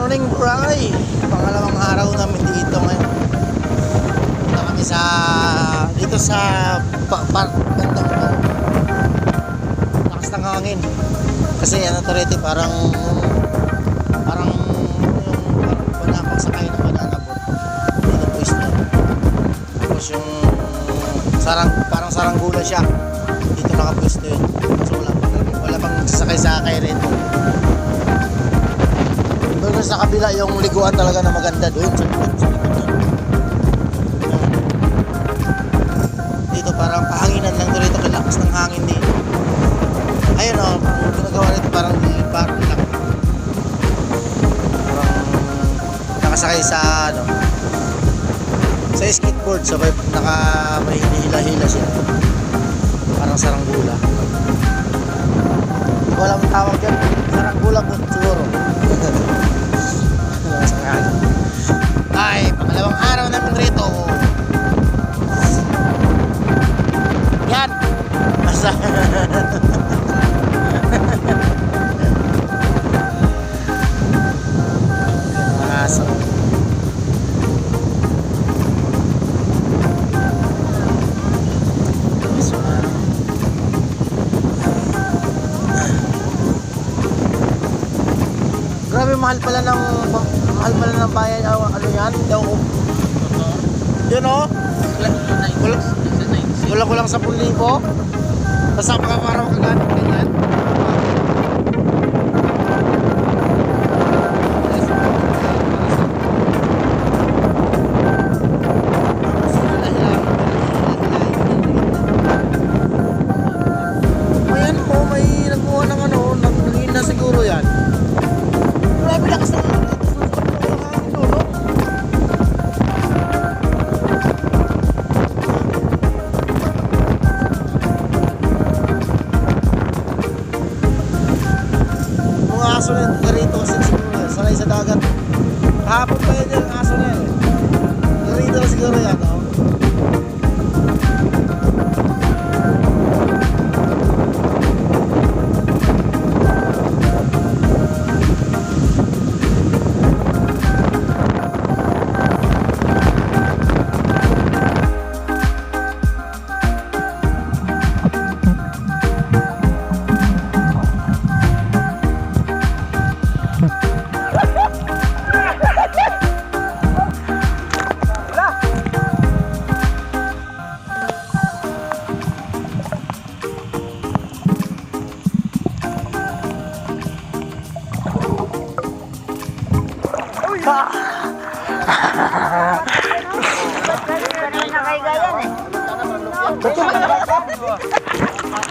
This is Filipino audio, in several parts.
morning, Bray! Pangalawang araw namin dito ngayon. Punta kami dito sa bandang lakas ng hangin. Kasi ano to rito, parang yung wala pang sakay ng banana boat. Dito boys na. Tapos yung parang saranggula siya. Dito nakapwesto yun. So wala pang sasakay rito. Doon sa kabila yung liguan talaga na maganda doon sa likod. Dito parang pahanginan lang dito, lakas ng hangin dito. Ayun o, ginagawa nito parang bar lang. Parang nakasakay sa sa skateboard, sabay may hila-hila siya. Parang saranggula. Walang tawag dyan, saranggula po siguro. Ay, pangalawang araw namin rito. Yan. Basta aso. Grabe, mahal pala ng bayan. Ano yan? Yun o? Kulang 10,000. Basta makakaraw ka ganit ganyan. Ayan po, may nagkuha ng nanghina siguro yan. Grabe lakas na aso na yung garito kasi siguro sanay sa dagat. Kahapon pa yun yung aso na yun. Garito na siguro yan, no?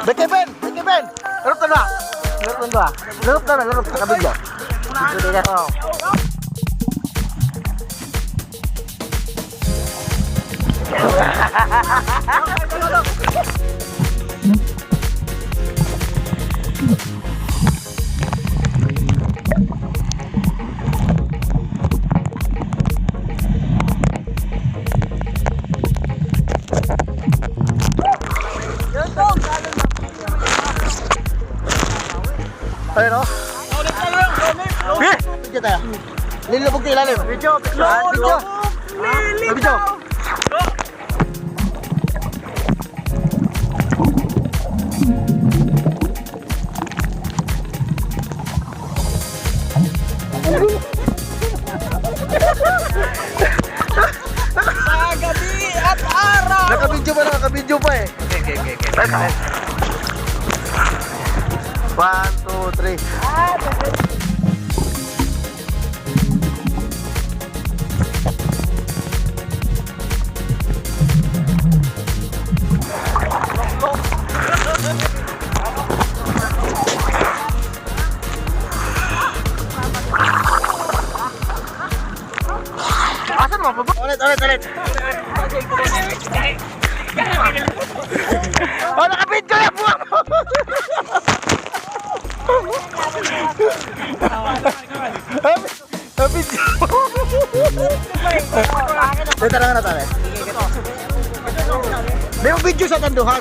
Bekepen, larut na kabigyo. Ito dito ko. Ayun o. Video tayo. Lilubog tayo ilalim. Video. Gabi at araw. Nakabidyo pa eh. Okay. 1, 2, 3. Asan mo? Ulit. Oh, nakabidyo yan po. Dito lang na tayo. May video sa tanduhan.